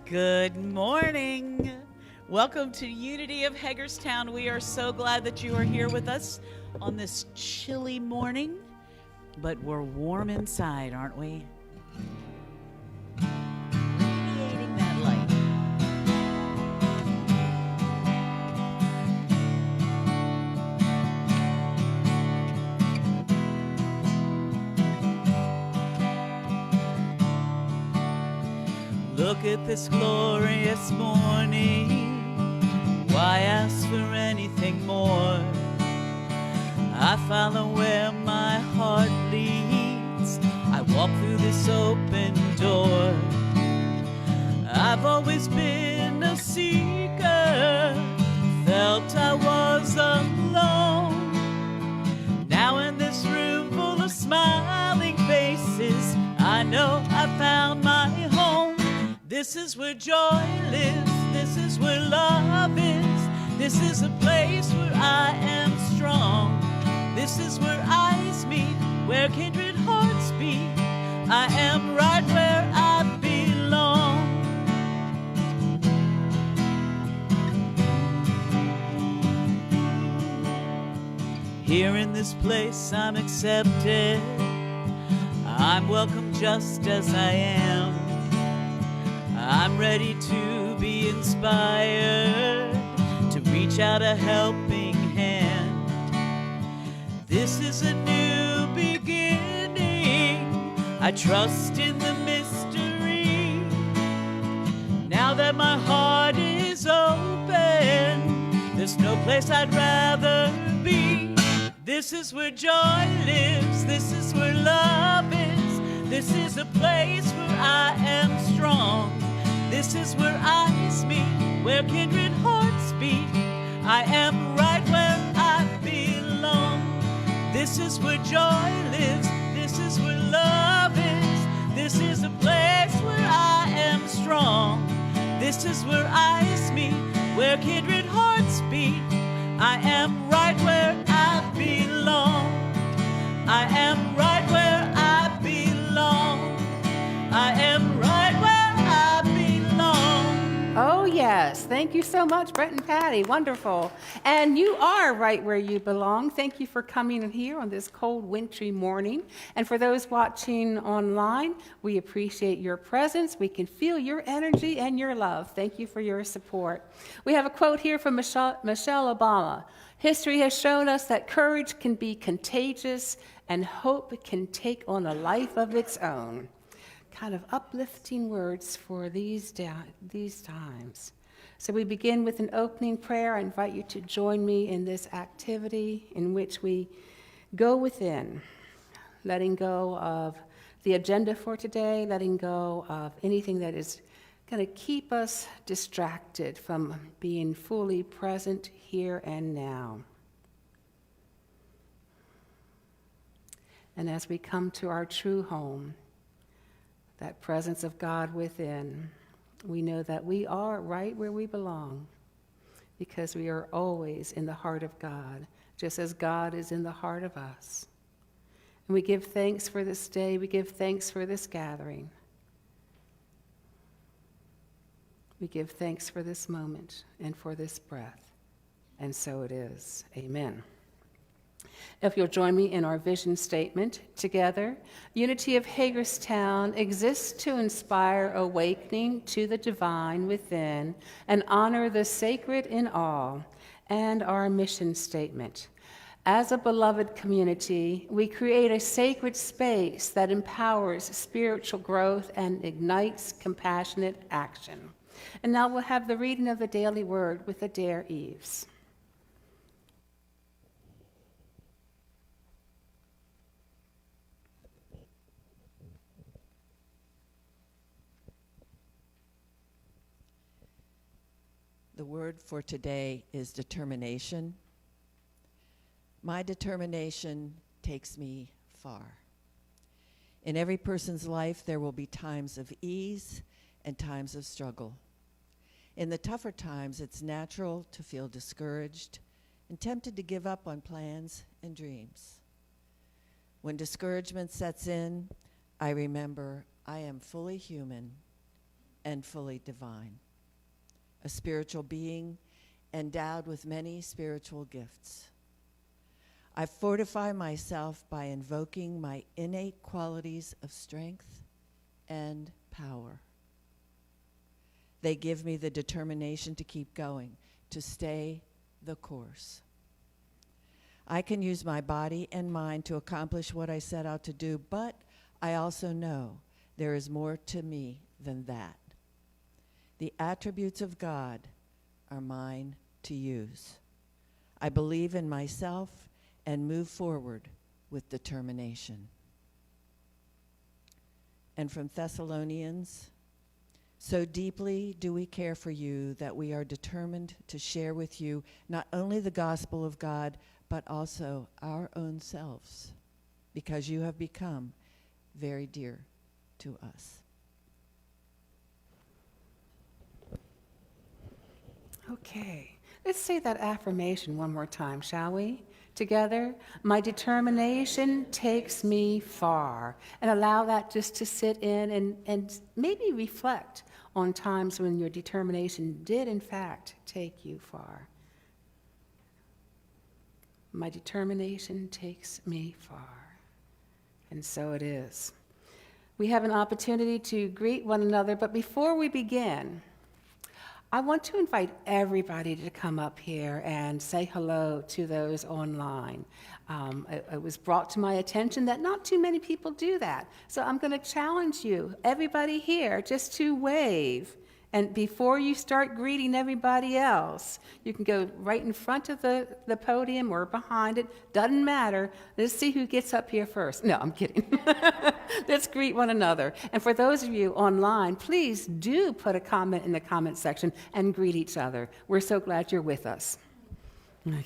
Good morning. Welcome to Unity of Hagerstown. We are so glad that you are here with us on this chilly morning, but we're warm inside, aren't we? Radiating that light. Look at this glorious morning. Why ask for anything more? I follow where my heart leads. I walk through this open door. I've always been a seeker, felt I was alone. Now in this room full of smiling faces, I know I found my home. This is where joy lives, this is where love is, this is a place where I am strong. This is where eyes meet, where kindred hearts beat. I am right where I belong. Here in this place I'm accepted, I'm welcome just as I am. I'm ready to be inspired, to reach out a helping hand. This is a new beginning, I trust in the mystery. Now that my heart is open, there's no place I'd rather be. This is where joy lives, this is where love is, this is a place where I am strong. This is where eyes meet, where kindred hearts beat. I am right where I belong. This is where joy lives, this is where love is, this is a place where I am strong. This is where eyes meet, where kindred hearts beat. I am right where I belong. I am right where I belong. I am right where I belong. Oh, yes. Thank you so much, Brett and Patty. Wonderful. And you are right where you belong. Thank you for coming in here on this cold, wintry morning. And for those watching online, we appreciate your presence. We can feel your energy and your love. Thank you for your support. We have a quote here from Michelle Obama. History has shown us that courage can be contagious and hope can take on a life of its own. Kind of uplifting words for these times. So we begin with an opening prayer. I invite you to join me in this activity in which we go within, letting go of the agenda for today, letting go of anything that is going to keep us distracted from being fully present here and now. And as we come to our true home, that presence of God within, we know that we are right where we belong because we are always in the heart of God, just as God is in the heart of us. And we give thanks for this day. We give thanks for this gathering. We give thanks for this moment and for this breath. And so it is. Amen. If you'll join me in our vision statement together, Unity of Hagerstown exists to inspire awakening to the divine within and honor the sacred in all, and our mission statement. As a beloved community, we create a sacred space that empowers spiritual growth and ignites compassionate action. And now we'll have the reading of the daily word with Adair Eves. The word for today is determination. My determination takes me far. In every person's life, there will be times of ease and times of struggle. In the tougher times, it's natural to feel discouraged and tempted to give up on plans and dreams. When discouragement sets in, I remember I am fully human and fully divine, a spiritual being endowed with many spiritual gifts. I fortify myself by invoking my innate qualities of strength and power. They give me the determination to keep going, to stay the course. I can use my body and mind to accomplish what I set out to do, but I also know there is more to me than that. The attributes of God are mine to use. I believe in myself and move forward with determination. And from Thessalonians, so deeply do we care for you that we are determined to share with you not only the gospel of God, but also our own selves, because you have become very dear to us. Okay, let's say that affirmation one more time, shall we? Together, my determination takes me far. And allow that just to sit in and maybe reflect on times when your determination did, in fact, take you far. My determination takes me far. And so it is. We have an opportunity to greet one another, but before we begin, I want to invite everybody to come up here and say hello to those online. It was brought to my attention that not too many people do that. So I'm going to challenge you, everybody here, just to wave. And before you start greeting everybody else, you can go right in front of the podium or behind it. Doesn't matter. Let's see who gets up here first. No, I'm kidding. Let's greet one another. And for those of you online, please do put a comment in the comment section and greet each other. We're so glad you're with us. Okay.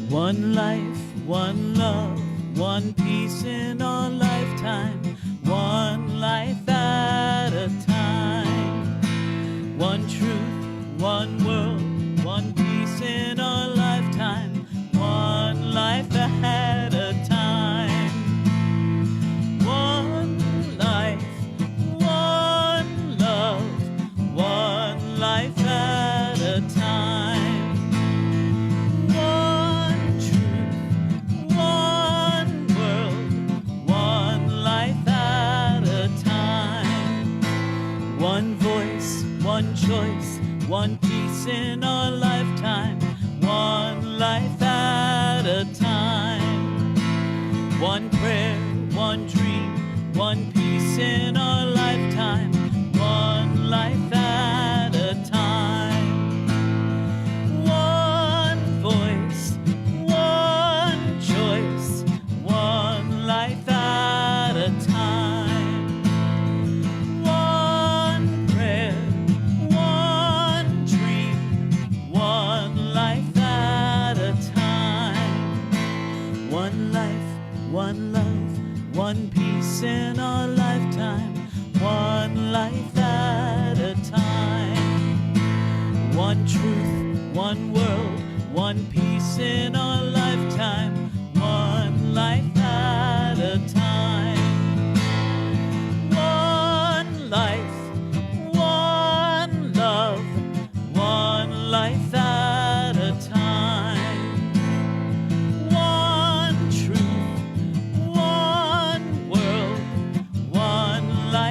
One life, one love, one peace in our lifetime, one life at a time. One truth, one world, one peace in our lifetime, one life at a time. One life, one love, one life at a time. One choice, one peace in our lifetime, one life at a time. One prayer, one dream, one peace in our lifetime, one life at a time. One voice, one choice, one life at a time. One love, one peace in our lifetime, one life at a time. One truth, one world, one peace in our lifetime, one life at a time. One life, one love, one life at a time. One truth, one world, one life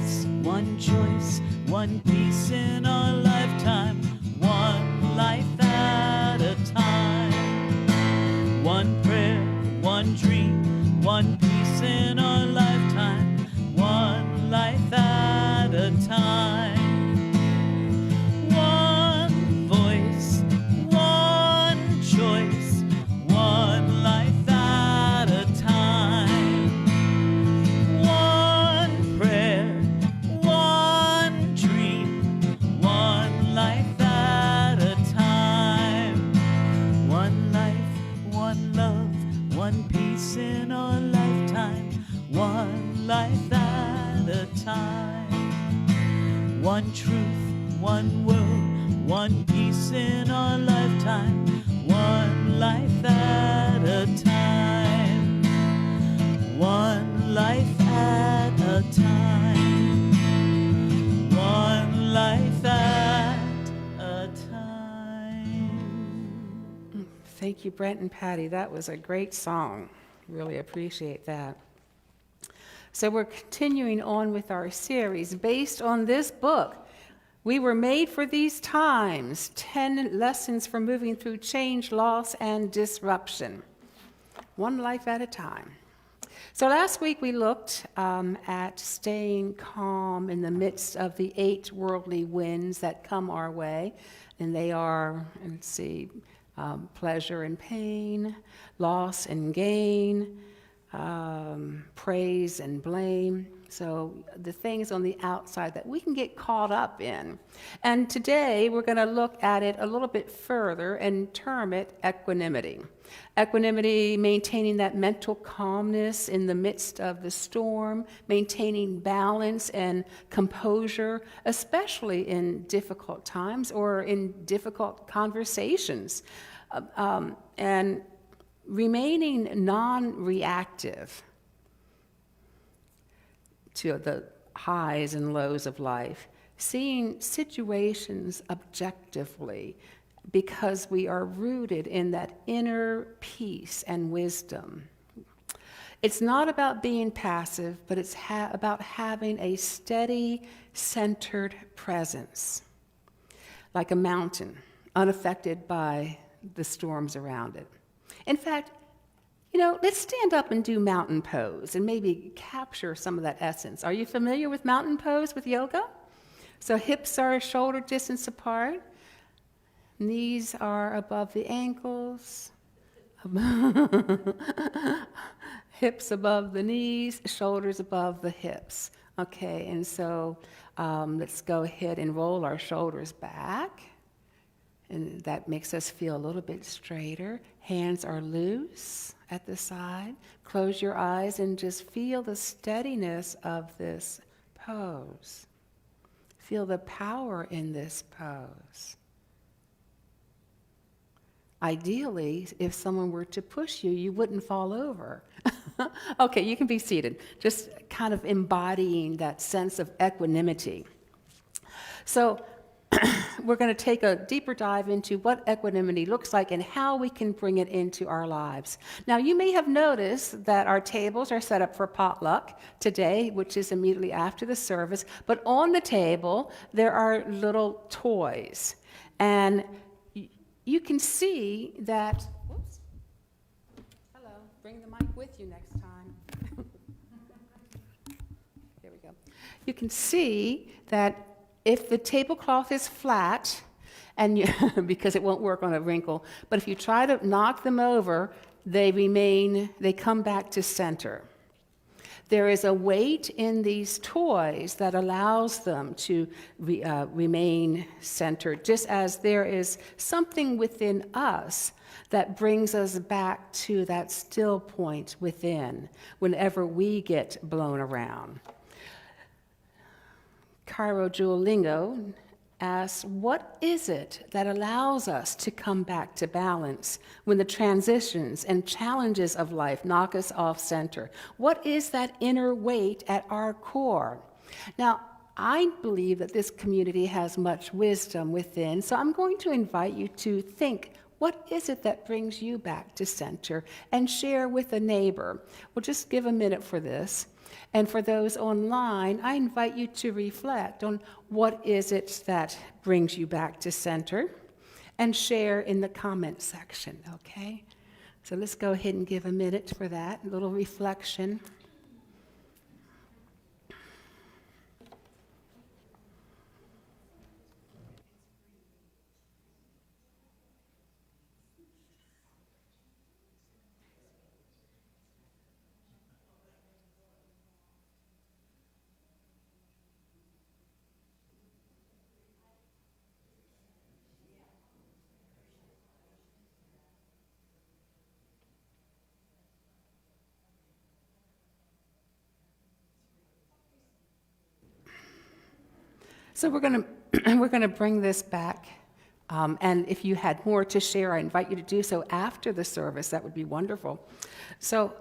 voice, one choice, one piece in our lifetime, one life at a time. One prayer, one dream, one piece in our lifetime, one life at a time. One voice, one choice, one life at a time. One prayer, one dream, one life at a time. One life, one love, one peace in our lifetime, one life at a time. One truth, one world, one peace in our lifetime, one life at a time. One life at a time. One life at a time. Thank you, Brent and Patty. That was a great song. Really appreciate that. So we're continuing on with our series based on this book. We were made for these times, 10 lessons for moving through change, loss, and disruption. One life at a time. So last week we looked at staying calm in the midst of the 8 worldly winds that come our way. And they are, let's see, pleasure and pain, loss and gain, praise and blame. So the things on the outside that we can get caught up in. And today we're going to look at it a little bit further and term it equanimity. Equanimity, maintaining that mental calmness in the midst of the storm, maintaining balance and composure, especially in difficult times or in difficult conversations, and remaining non-reactive to the highs and lows of life, seeing situations objectively because we are rooted in that inner peace and wisdom. It's not about being passive, but it's about having a steady, centered presence, like a mountain, unaffected by the storms around it. In fact, let's stand up and do mountain pose and maybe capture some of that essence. Are you familiar with mountain pose with yoga? So hips are shoulder distance apart. Knees are above the ankles. Hips above the knees, shoulders above the hips. Okay, and so let's go ahead and roll our shoulders back. And that makes us feel a little bit straighter. Hands are loose at the side. Close your eyes and just feel the steadiness of this pose. Feel the power in this pose. Ideally, if someone were to push you, you wouldn't fall over. Okay, you can be seated. Just kind of embodying that sense of equanimity. So we're going to take a deeper dive into what equanimity looks like and how we can bring it into our lives. Now, you may have noticed that our tables are set up for potluck today, which is immediately after the service. But on the table, there are little toys. And you can see that, whoops, hello, bring the mic with you next time. Here we go. You can see that if the tablecloth is flat, and because it won't work on a wrinkle, but if you try to knock them over, they come back to center. There is a weight in these toys that allows them to remain centered, just as there is something within us that brings us back to that still point within whenever we get blown around. Cairo Duolingo asks, what is it that allows us to come back to balance when the transitions and challenges of life knock us off center? What is that inner weight at our core? Now, I believe that this community has much wisdom within, so I'm going to invite you to think, what is it that brings you back to center, and share with a neighbor. We'll just give a minute for this. And for those online, I invite you to reflect on what is it that brings you back to center and share in the comment section, okay? So let's go ahead and give a minute for that, a little reflection. So we're going to we're going to bring this back, and if you had more to share, I invite you to do so after the service. That would be wonderful. So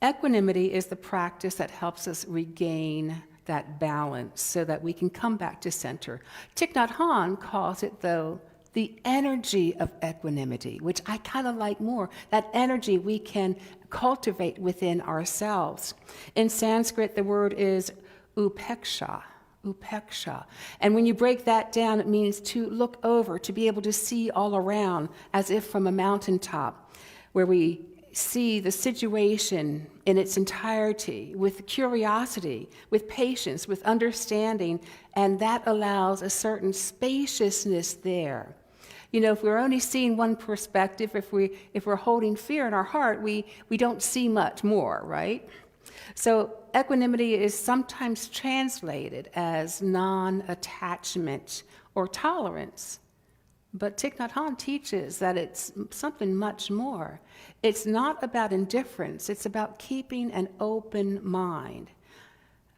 equanimity is the practice that helps us regain that balance so that we can come back to center. Thich Nhat Hanh calls it, though, the energy of equanimity, which I kind of like more. That energy we can cultivate within ourselves. In Sanskrit, the word is upeksha. Upeksha. And when you break that down, it means to look over, to be able to see all around as if from a mountaintop, where we see the situation in its entirety with curiosity, with patience, with understanding, and that allows a certain spaciousness there. You know, if we're only seeing one perspective, if we're holding fear in our heart, we don't see much more, right? So equanimity is sometimes translated as non-attachment or tolerance. But Thich Nhat Hanh teaches that it's something much more. It's not about indifference, it's about keeping an open mind.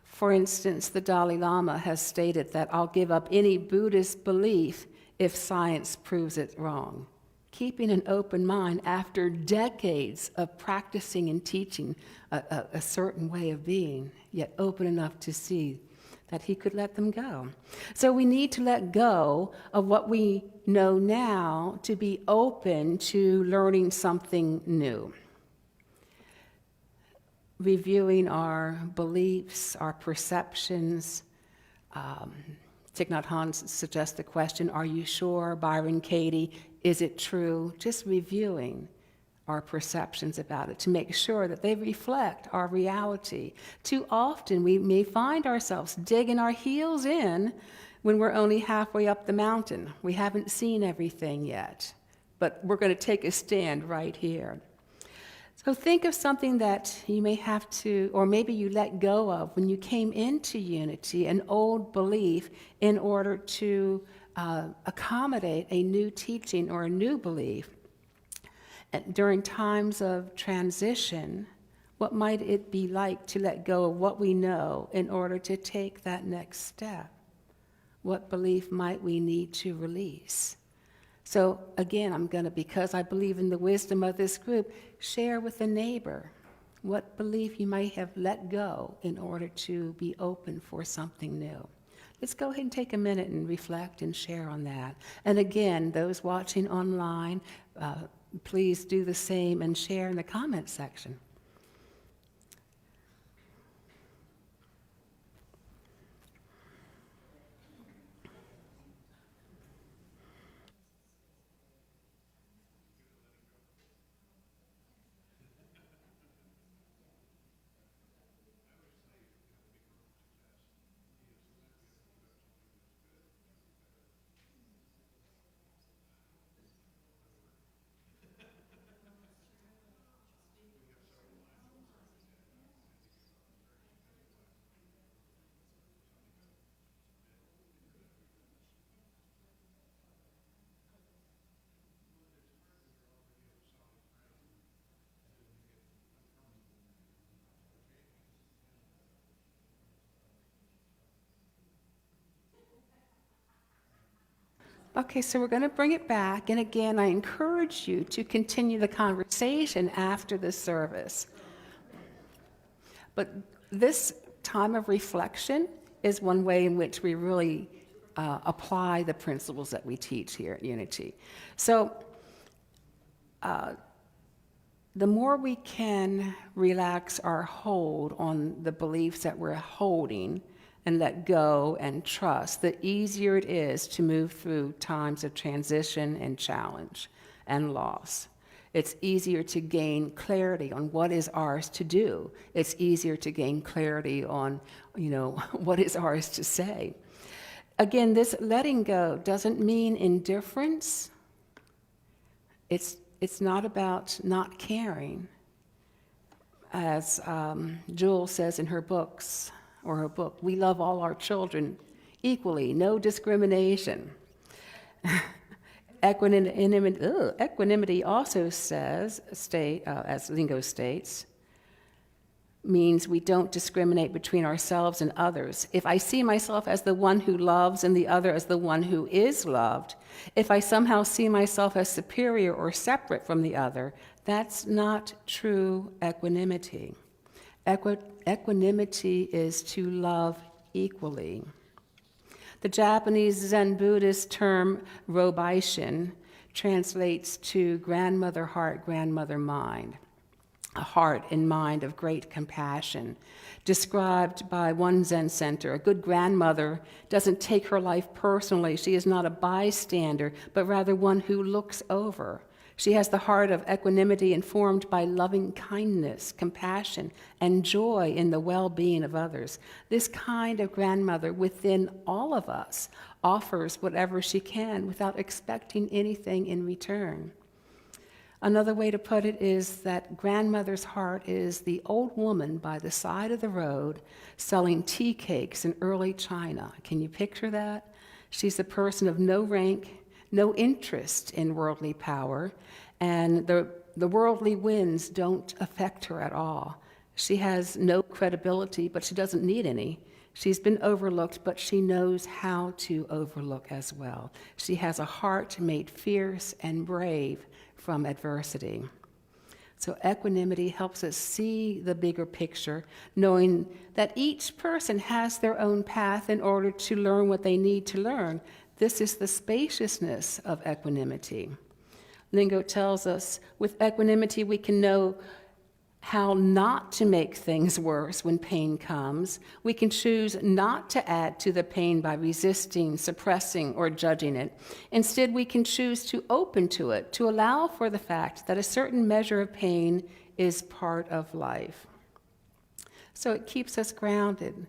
For instance, the Dalai Lama has stated that I'll give up any Buddhist belief if science proves it wrong. Keeping an open mind after decades of practicing and teaching a certain way of being, yet open enough to see that he could let them go. So we need to let go of what we know now to be open to learning something new. Reviewing our beliefs, our perceptions. Thich Nhat Hanh suggests the question, are you sure, Byron Katie, is it true? Just reviewing our perceptions about it to make sure that they reflect our reality. Too often we may find ourselves digging our heels in when we're only halfway up the mountain. We haven't seen everything yet, but we're going to take a stand right here. So think of something that you may have to, or maybe you let go of when you came into unity, an old belief, in order to accommodate a new teaching or a new belief. And during times of transition, what might it be like to let go of what we know in order to take that next step? What belief might we need to release? So again, I'm going to, because I believe in the wisdom of this group, share with a neighbor what belief you might have let go in order to be open for something new. Let's go ahead and take a minute and reflect and share on that. And again, those watching online, please do the same and share in the comment section. Okay, so we're going to bring it back, and again, I encourage you to continue the conversation after the service. But this time of reflection is one way in which we really apply the principles that we teach here at Unity. So the more we can relax our hold on the beliefs that we're holding and let go and trust, the easier it is to move through times of transition and challenge and loss. It's easier to gain clarity on what is ours to do. It's easier to gain clarity on, what is ours to say. Again, this letting go doesn't mean indifference. It's not about not caring. As Jewel says in her book, we love all our children equally, no discrimination. Equanimity also as Lingo states, means we don't discriminate between ourselves and others. If I see myself as the one who loves and the other as the one who is loved, if I somehow see myself as superior or separate from the other, that's not true equanimity. Equanimity is to love equally. The Japanese Zen Buddhist term robaishin translates to grandmother heart, grandmother mind, a heart and mind of great compassion. Described by one Zen center, a good grandmother doesn't take her life personally. She is not a bystander, but rather one who looks over. She has the heart of equanimity informed by loving kindness, compassion, and joy in the well-being of others. This kind of grandmother within all of us offers whatever she can without expecting anything in return. Another way to put it is that grandmother's heart is the old woman by the side of the road selling tea cakes in early China. Can you picture that? She's a person of no rank, no interest in worldly power, and the worldly winds don't affect her at all. She has no credibility, but she doesn't need any. She's been overlooked, but she knows how to overlook as well. She has a heart made fierce and brave from adversity. So equanimity helps us see the bigger picture, knowing that each person has their own path in order to learn what they need to learn. This is the spaciousness of equanimity. Lingo tells us with equanimity we can know how not to make things worse when pain comes. We can choose not to add to the pain by resisting, suppressing, or judging it. Instead, we can choose to open to it, to allow for the fact that a certain measure of pain is part of life. So it keeps us grounded,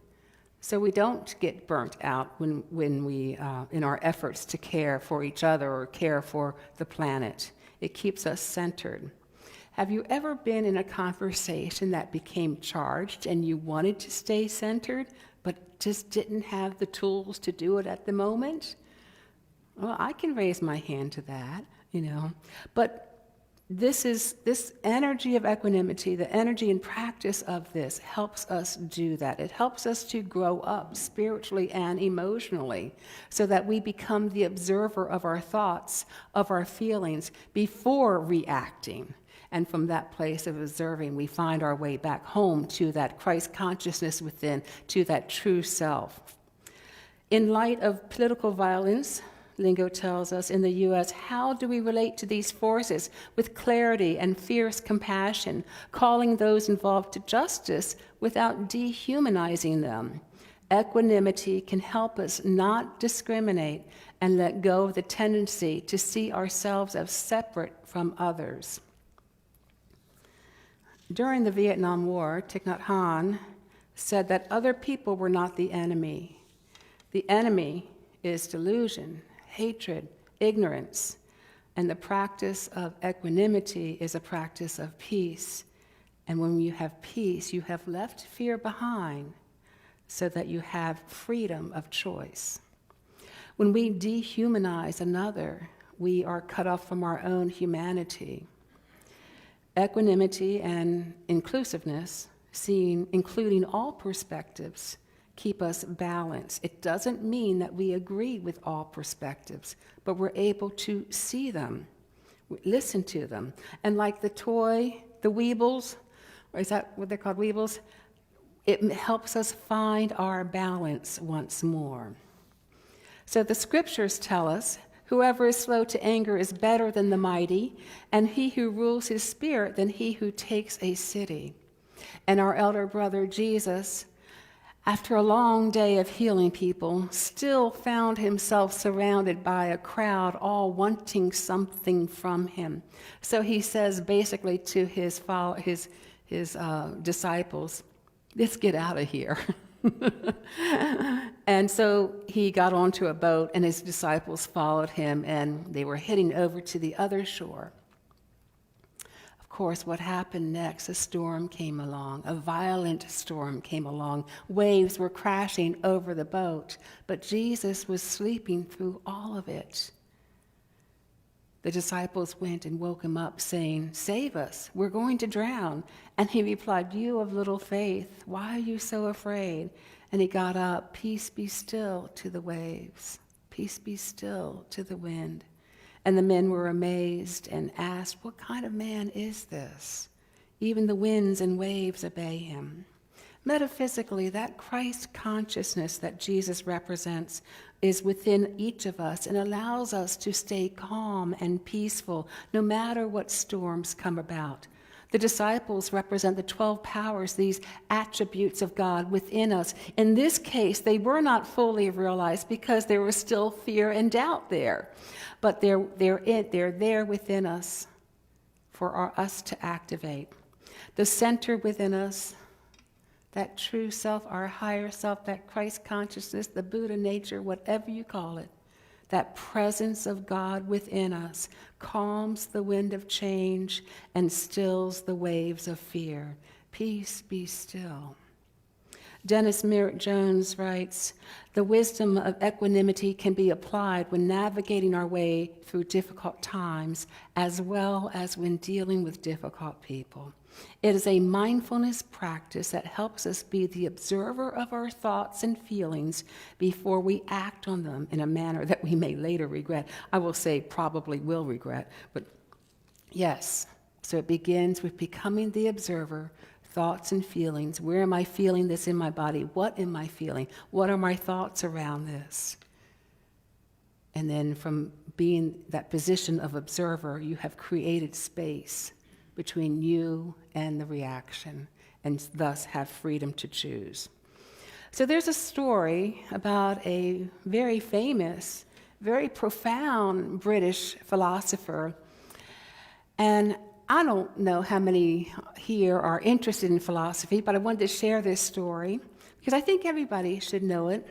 so we don't get burnt out when we, in our efforts to care for each other or care for the planet. It keeps us centered. Have you ever been in a conversation that became charged and you wanted to stay centered, but just didn't have the tools to do it at the moment? Well, I can raise my hand to that, But this energy of equanimity, the energy and practice of this helps us do that. It helps us to grow up spiritually and emotionally so that we become the observer of our thoughts, of our feelings before reacting. And from that place of observing, we find our way back home to that Christ consciousness within, to that true self. In light of political violence, Lingo tells us in the U.S., how do we relate to these forces with clarity and fierce compassion, calling those involved to justice without dehumanizing them? Equanimity can help us not discriminate and let go of the tendency to see ourselves as separate from others. During the Vietnam War, Thich Nhat Hanh said that other people were not the enemy. The enemy is delusion, hatred, ignorance, and the practice of equanimity is a practice of peace. And when you have peace, you have left fear behind so that you have freedom of choice. When we dehumanize another, we are cut off from our own humanity. Equanimity and inclusiveness, including all perspectives, keep us balanced. It doesn't mean that we agree with all perspectives, but we're able to see them, listen to them. And like the toy, the Weebles, or is that what they're called, Weebles? It helps us find our balance once more. So the scriptures tell us, Whoever is slow to anger is better than the mighty, and he who rules his spirit than he who takes a city. And our elder brother Jesus, after a long day of healing people, still found himself surrounded by a crowd all wanting something from him. So he says basically to his disciples, let's get out of here. And so he got onto a boat, and his disciples followed him, and they were heading over to the other shore. Of course, what happened next? A storm came along. A violent storm came along. Waves were crashing over the boat, but Jesus was sleeping through all of it. The disciples went and woke him up, saying, "Save us, we're going to drown." And he replied, "You of little faith, why are you so afraid?" And he got up, "Peace be still to the waves, peace be still to the wind." And the men were amazed and asked, "What kind of man is this? Even the winds and waves obey him." Metaphysically, that Christ consciousness that Jesus represents is within each of us and allows us to stay calm and peaceful no matter what storms come about. The disciples represent the 12 powers, these attributes of God within us. In this case, they were not fully realized because there was still fear and doubt there. But they're there within us for us to activate. The center within us, that true self, our higher self, that Christ consciousness, the Buddha nature, whatever you call it, that presence of God within us calms the wind of change and stills the waves of fear. Peace be still. Dennis Merritt Jones writes, "The wisdom of equanimity can be applied when navigating our way through difficult times as well as when dealing with difficult people. It is a mindfulness practice that helps us be the observer of our thoughts and feelings before we act on them in a manner that we may later regret." I will say probably will regret, but yes. So it begins with becoming the observer, thoughts and feelings. Where am I feeling this in my body? What am I feeling? What are my thoughts around this? And then from being that position of observer, you have created space between you and the reaction, and thus have freedom to choose. So there's a story about a very famous, very profound British philosopher. And I don't know how many here are interested in philosophy, but I wanted to share this story because I think everybody should know it.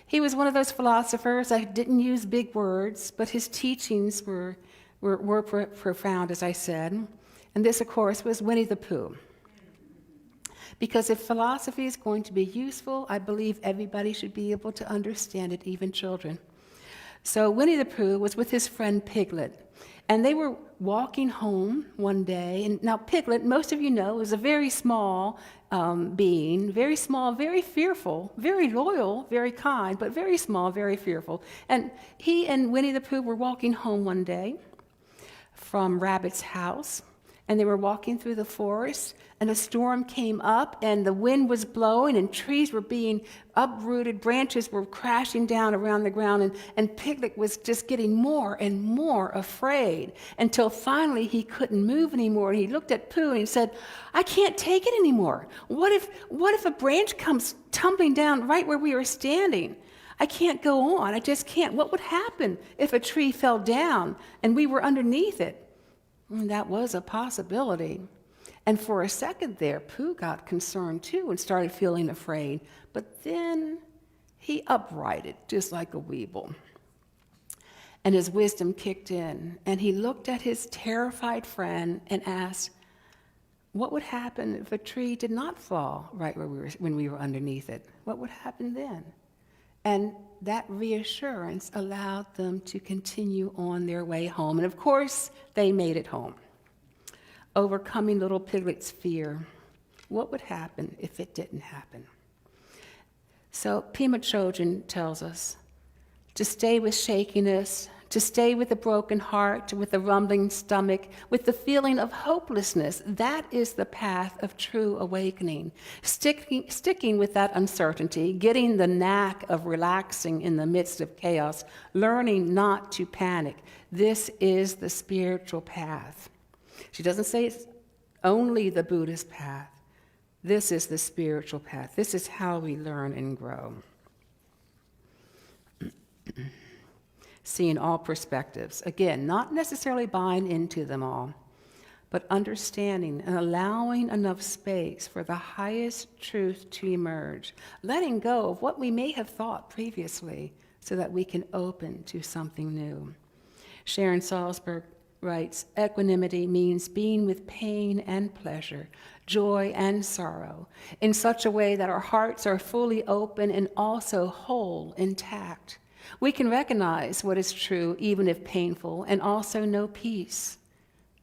He was one of those philosophers that didn't use big words, but his teachings were profound, as I said. And this, of course, was Winnie the Pooh. Because if philosophy is going to be useful, I believe everybody should be able to understand it, even children. So Winnie the Pooh was with his friend Piglet, and they were walking home one day. And now Piglet, most of you know, is a very small being, very small, very fearful, very loyal, very kind, but very small, very fearful. And he and Winnie the Pooh were walking home one day from Rabbit's house. And they were walking through the forest, and a storm came up, and the wind was blowing, and trees were being uprooted, branches were crashing down around the ground, and Piglet was just getting more and more afraid until finally he couldn't move anymore. And he looked at Pooh and he said, "I can't take it anymore. What if a branch comes tumbling down right where we were standing? I can't go on. I just can't. What would happen if a tree fell down and we were underneath it?" And that was a possibility. And for a second there, Pooh got concerned too and started feeling afraid. But then he uprighted, just like a weeble. And his wisdom kicked in, and he looked at his terrified friend and asked, what would happen if a tree did not fall right where when we were underneath it? What would happen then? And that reassurance allowed them to continue on their way home. And of course, they made it home, overcoming little Piglet's fear. What would happen if it didn't happen? So Pema Chodron tells us to stay with shakiness, To stay with a broken heart, with a rumbling stomach, with the feeling of hopelessness, that is the path of true awakening. Sticking with that uncertainty, getting the knack of relaxing in the midst of chaos, learning not to panic. This is the spiritual path. She doesn't say it's only the Buddhist path. This is the spiritual path. This is how we learn and grow. Seeing all perspectives. Again, not necessarily buying into them all, but understanding and allowing enough space for the highest truth to emerge, letting go of what we may have thought previously so that we can open to something new. Sharon Salzberg writes, equanimity means being with pain and pleasure, joy and sorrow, in such a way that our hearts are fully open and also whole, intact. We can recognize what is true, even if painful, and also know peace.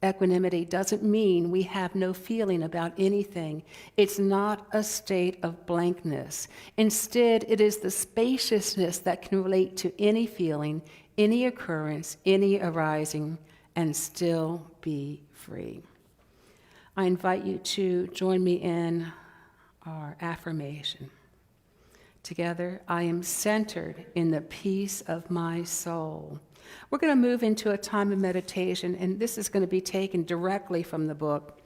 Equanimity doesn't mean we have no feeling about anything. It's not a state of blankness. Instead, it is the spaciousness that can relate to any feeling, any occurrence, any arising, and still be free. I invite you to join me in our affirmation. Together, I am centered in the peace of my soul. We're going to move into a time of meditation, and this is going to be taken directly from the book.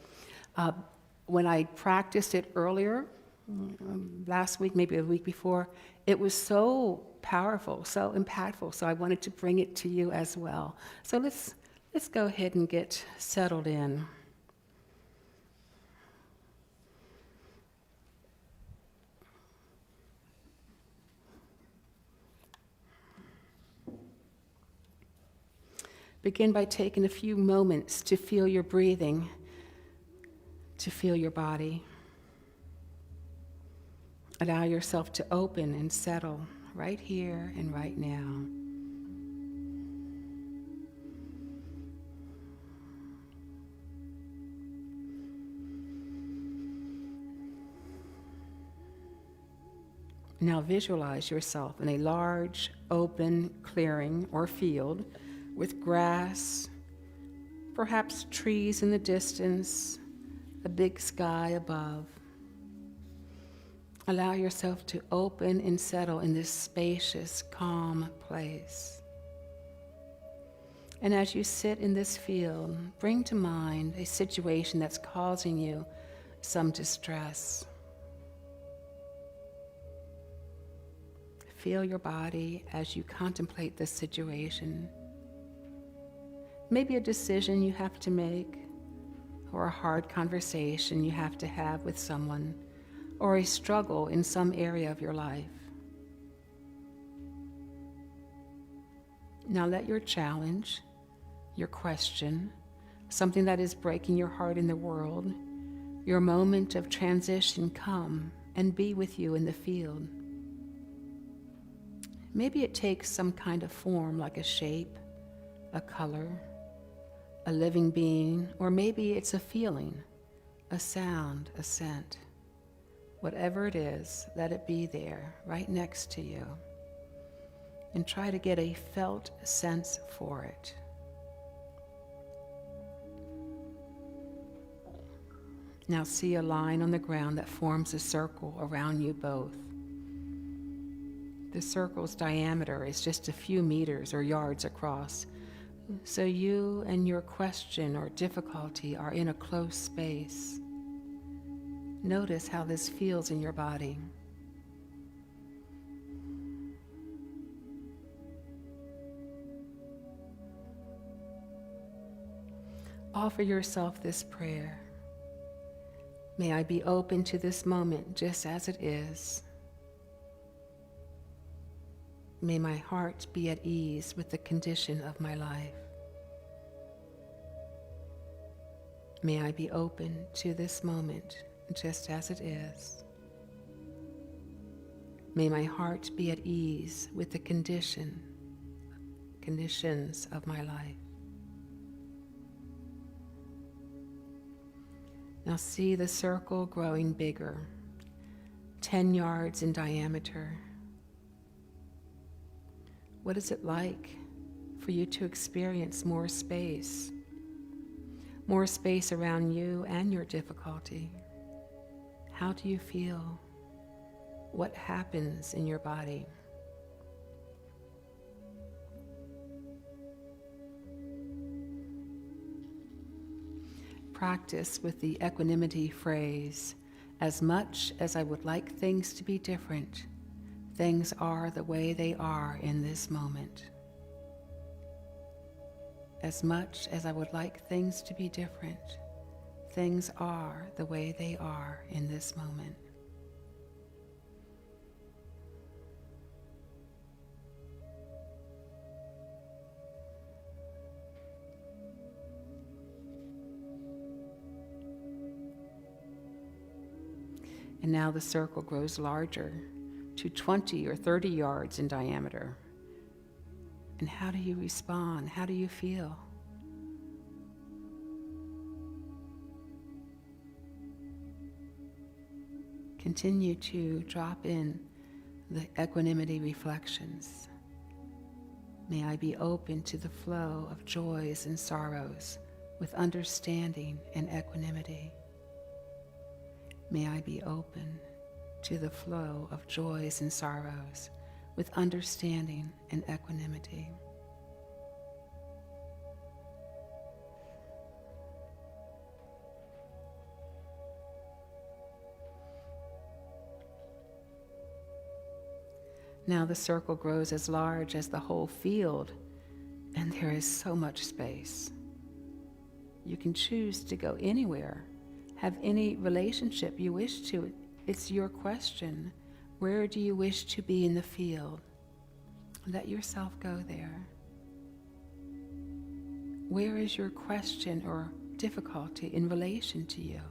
When I practiced it earlier, last week, maybe a week before, it was so powerful, so impactful, so I wanted to bring it to you as well. So let's go ahead and get settled in. Begin by taking a few moments to feel your breathing, to feel your body. Allow yourself to open and settle right here and right now. Now visualize yourself in a large, open clearing or field with grass, perhaps trees in the distance, a big sky above. Allow yourself to open and settle in this spacious, calm place. And as you sit in this field, bring to mind a situation that's causing you some distress. Feel your body as you contemplate this situation. Maybe a decision you have to make, or a hard conversation you have to have with someone, or a struggle in some area of your life. Now let your challenge, your question, something that is breaking your heart in the world, your moment of transition come and be with you in the field. Maybe it takes some kind of form, like a shape, a color, a living being, or maybe it's a feeling, a sound, a scent. Whatever it is, let it be there, right next to you. And try to get a felt sense for it. Now see a line on the ground that forms a circle around you both. The circle's diameter is just a few meters or yards across. So you and your question or difficulty are in a close space. Notice how this feels in your body. Offer yourself this prayer. May I be open to this moment just as it is. May my heart be at ease with the condition of my life. May I be open to this moment just as it is. May my heart be at ease with the conditions of my life. Now see the circle growing bigger, 10 yards in diameter. What is it like for for you to experience more space around you and your difficulty. How do you feel? What happens in your body? Practice with the equanimity phrase, as much as I would like things to be different, things are the way they are in this moment. As much as I would like things to be different, things are the way they are in this moment. And now the circle grows larger to 20 or 30 yards in diameter. And how do you respond? How do you feel? Continue to drop in the equanimity reflections. May I be open to the flow of joys and sorrows with understanding and equanimity. May I be open to the flow of joys and sorrows with understanding and equanimity. Now the circle grows as large as the whole field, and there is so much space. You can choose to go anywhere, have any relationship you wish to. It's your question. Where do you wish to be in the field? Let yourself go there. Where is your question or difficulty in relation to you?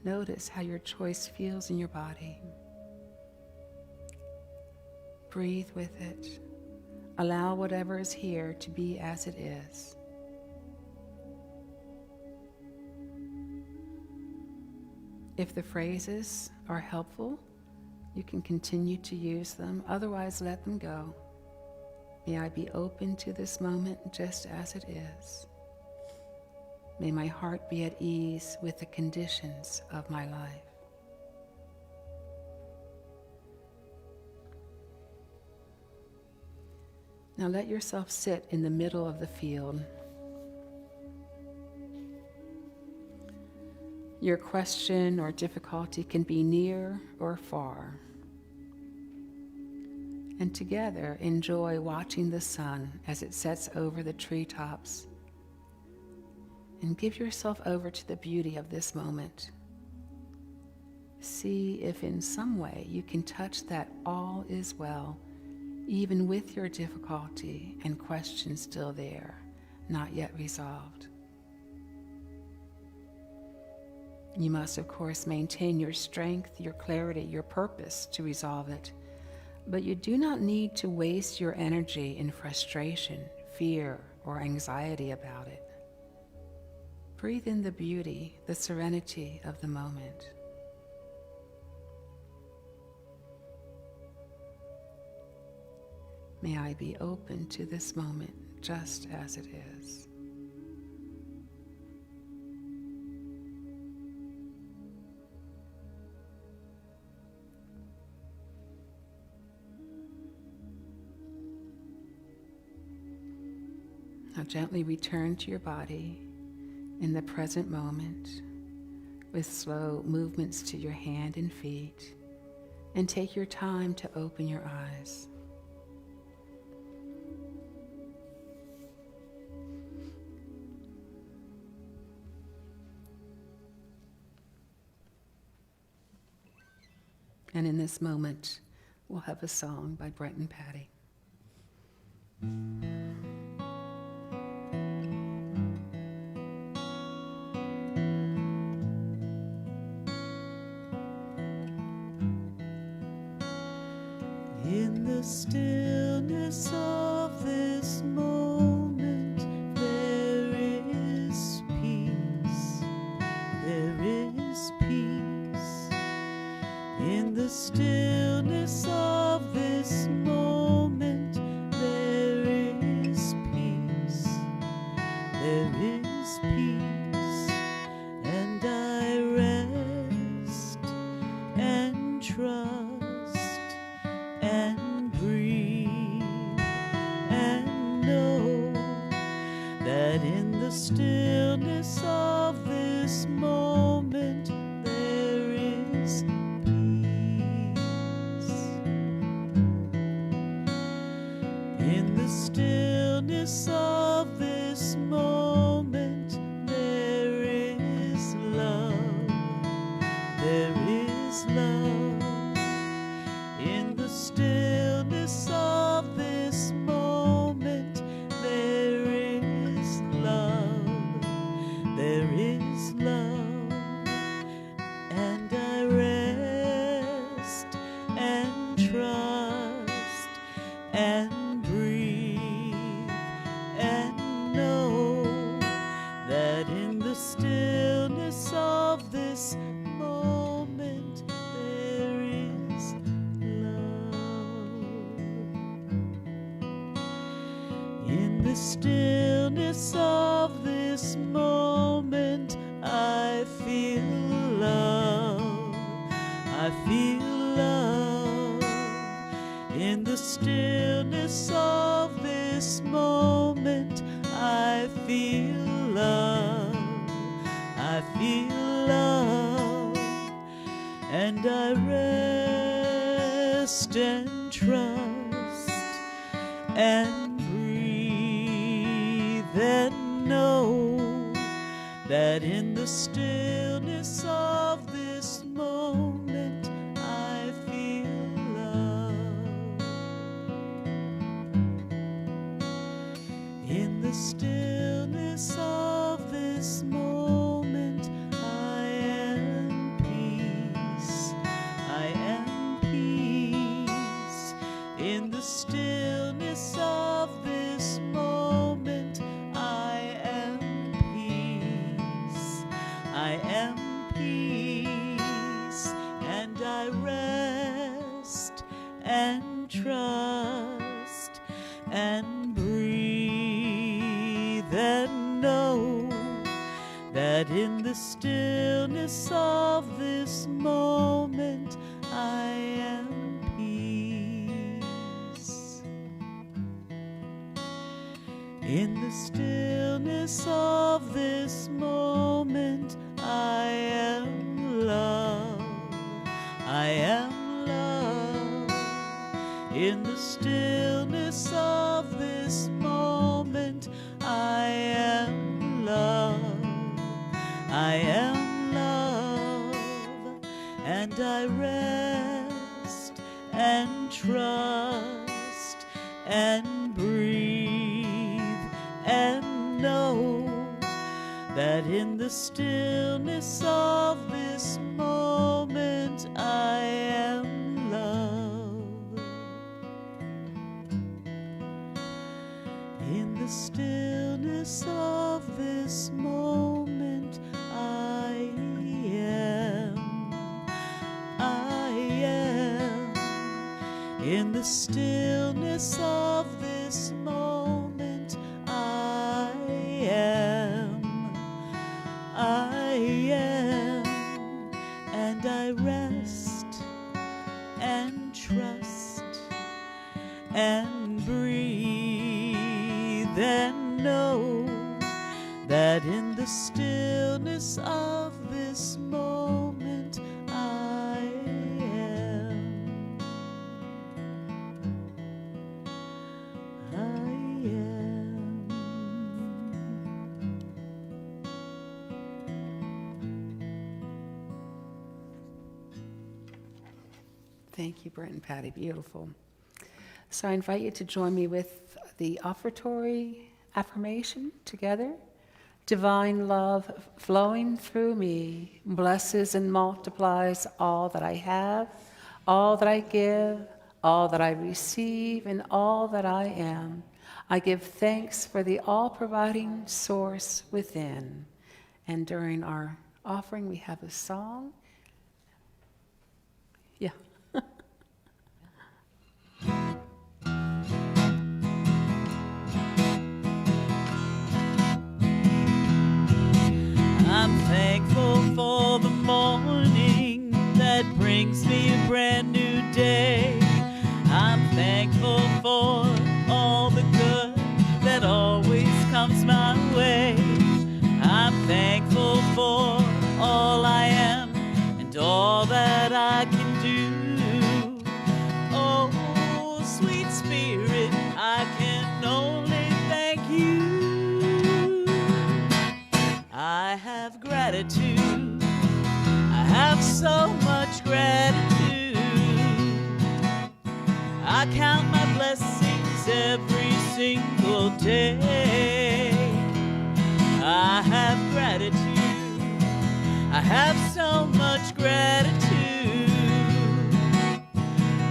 Notice how your choice feels in your body. Breathe with it. Allow whatever is here to be as it is. If the phrases are helpful, you can continue to use them. Otherwise, let them go. May I be open to this moment just as it is. May my heart be at ease with the conditions of my life. Now let yourself sit in the middle of the field. Your question or difficulty can be near or far. And together, enjoy watching the sun as it sets over the treetops. And give yourself over to the beauty of this moment. See if in some way you can touch that all is well, even with your difficulty and question still there, not yet resolved. You must, of course, maintain your strength, your clarity, your purpose to resolve it. But you do not need to waste your energy in frustration, fear, or anxiety about it. Breathe in the beauty, the serenity of the moment. May I be open to this moment just as it is. Now gently return to your body in the present moment with slow movements to your hand and feet, and take your time to open your eyes. And in this moment, we'll have a song by Brent and Patty. In the stillness of this moment, there is peace. There is peace. In the stillness of this moment, stillness of this moment, there is peace. In the stillness of this moment, there is love. There is love. In the stillness of this moment, there is love. There is love. And I rest and trust and breathe and know that in the stillness of this moment there is love. In the stillness of this moment I feel love. I feel love. In the stillness of this moment I feel love. I feel love. And I rest and trust and breathe and know that in the stillness of this moment I feel love. In the stillness of this moment I am peace. I am peace. In the stillness of this moment I am peace. I am peace. And I rest and trust and breathe and know that in the stillness of this moment I am peace. In the stillness of this moment I am love. I am love. In the stillness of this moment I am love. I am love. And I rest and trust and breathe and know that in the stillness of this moment I am love. In the stillness of this moment I am. In the stillness of this moment I am. And I rest and trust and breathe and know that in the stillness of this moment I am. I am. Thank you, Brent and Patty. Beautiful. So I invite you to join me with the offertory affirmation together. Divine love flowing through me blesses and multiplies all that I have, all that I give, all that I receive, and all that I am. I give thanks for the all-providing source within. And during our offering, we have a song. Yeah. I'm thankful for the morning that brings me a brand new day. I'm thankful for all the good that always comes my way. I'm thankful count my blessings every single day. I have gratitude. I have so much gratitude.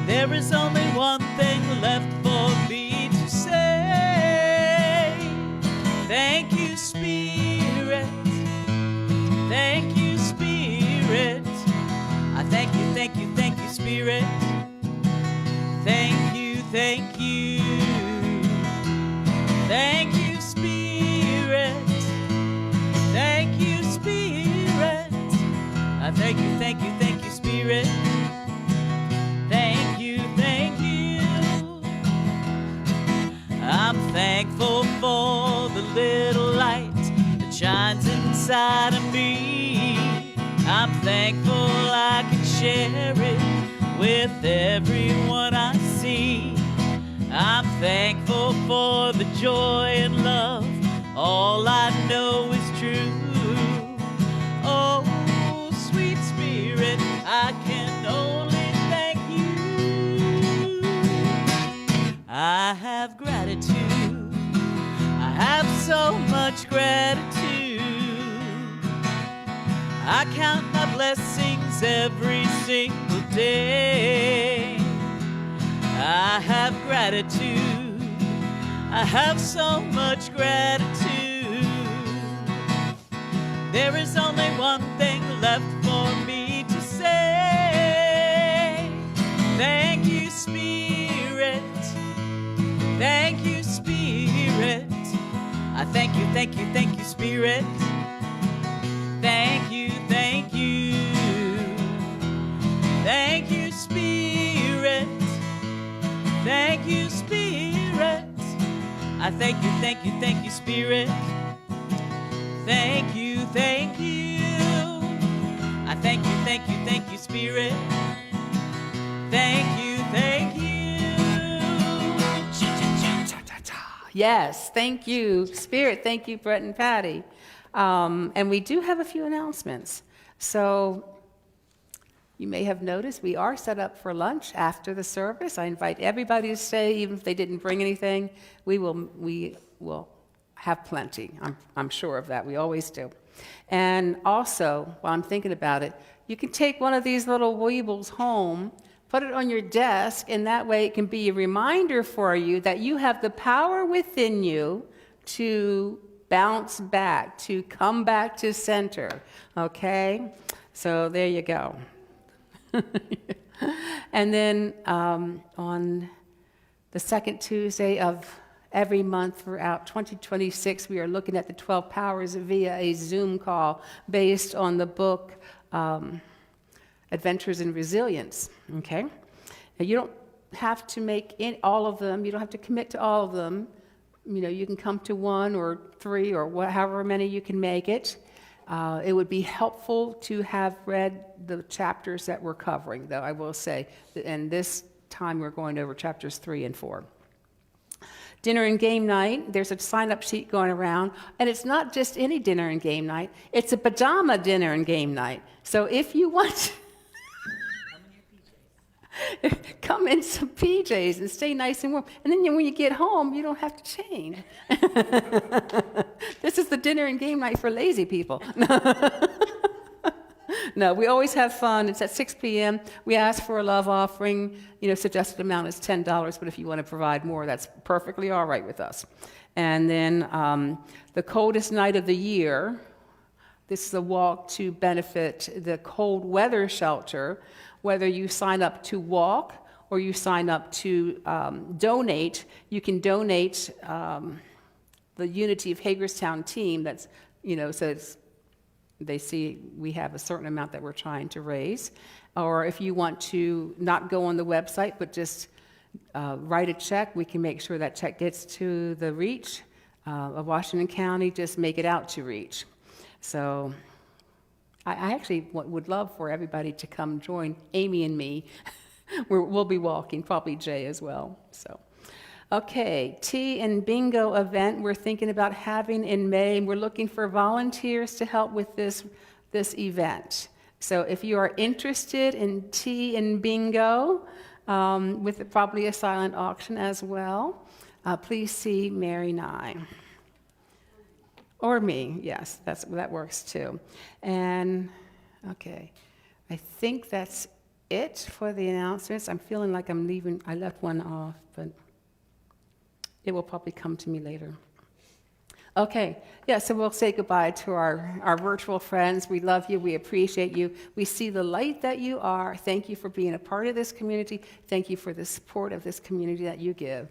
There is only one thing left for me to say. Thank you, Spirit. Thank you, Spirit. I thank you, thank you, thank you, Spirit. Thank you, thank you. Thank you, Spirit. Thank you, Spirit. I thank you, thank you, thank you, Spirit. Thank you, thank you. I'm thankful for the little light that shines inside of me. I'm thankful I can share it with everyone I see. I'm thankful for the joy and love. All I know is true. Oh, sweet Spirit, I can only thank you. I have gratitude. I have so much gratitude. I count my blessings every single day. I have gratitude. I have so much gratitude. There is only one thing left for me to say. Thank you, Spirit. Thank you, Spirit. I thank you, thank you, thank you, Spirit. Thank you, thank you. Thank you, Spirit. Thank you, Spirit. I thank you, thank you, thank you, Spirit. Thank you, thank you. I thank you, thank you, thank you, Spirit. Thank you, thank you. Yes, thank you, Spirit. Thank you, Brett and Patty. And we do have a few announcements. So you may have noticed we are set up for lunch after the service. I invite everybody to stay, even if they didn't bring anything. We will have plenty. I'm sure of that. We always do. And also, while I'm thinking about it, you can take one of these little weebles home, put it on your desk, and that way it can be a reminder for you that you have the power within you to bounce back, to come back to center. Okay? So there you go. And then on the second Tuesday of every month throughout 2026, we are looking at the 12 powers via a Zoom call based on the book Adventures in Resilience. Okay? Now, you don't have to make all of them. You don't have to commit to all of them. You know, you can come to one or three or however many you can make it. It would be helpful to have read the chapters that we're covering, though I will say, and this time we're going over chapters 3 and 4. Dinner and game night, there's a sign-up sheet going around, and it's not just any dinner and game night, it's a pajama dinner and game night. So if you want come in some PJs and stay nice and warm. And then when you get home, you don't have to change. This is the dinner and game night for lazy people. No, we always have fun. It's at 6 p.m. We ask for a love offering. You know, suggested amount is $10, but if you want to provide more, that's perfectly all right with us. And then the coldest night of the year, this is a walk to benefit the cold weather shelter. Whether you sign up to walk or you sign up to donate, you can donate the Unity of Hagerstown team. That's, you know, so they see we have a certain amount that we're trying to raise. Or if you want to not go on the website but just write a check, we can make sure that check gets to the REACH of Washington County. Just make it out to REACH. So I actually would love for everybody to come join Amy and me. We'll be walking, probably Jay as well. So, okay, tea and bingo event we're thinking about having in May, and we're looking for volunteers to help with this event. So if you are interested in tea and bingo, with probably a silent auction as well. Please see Mary Nye. Or me, yes, that works too. And, okay, I think that's it for the announcements. I'm feeling like I left one off, but it will probably come to me later. Okay, yeah, so we'll say goodbye to our virtual friends. We love you, we appreciate you. We see the light that you are. Thank you for being a part of this community. Thank you for the support of this community that you give.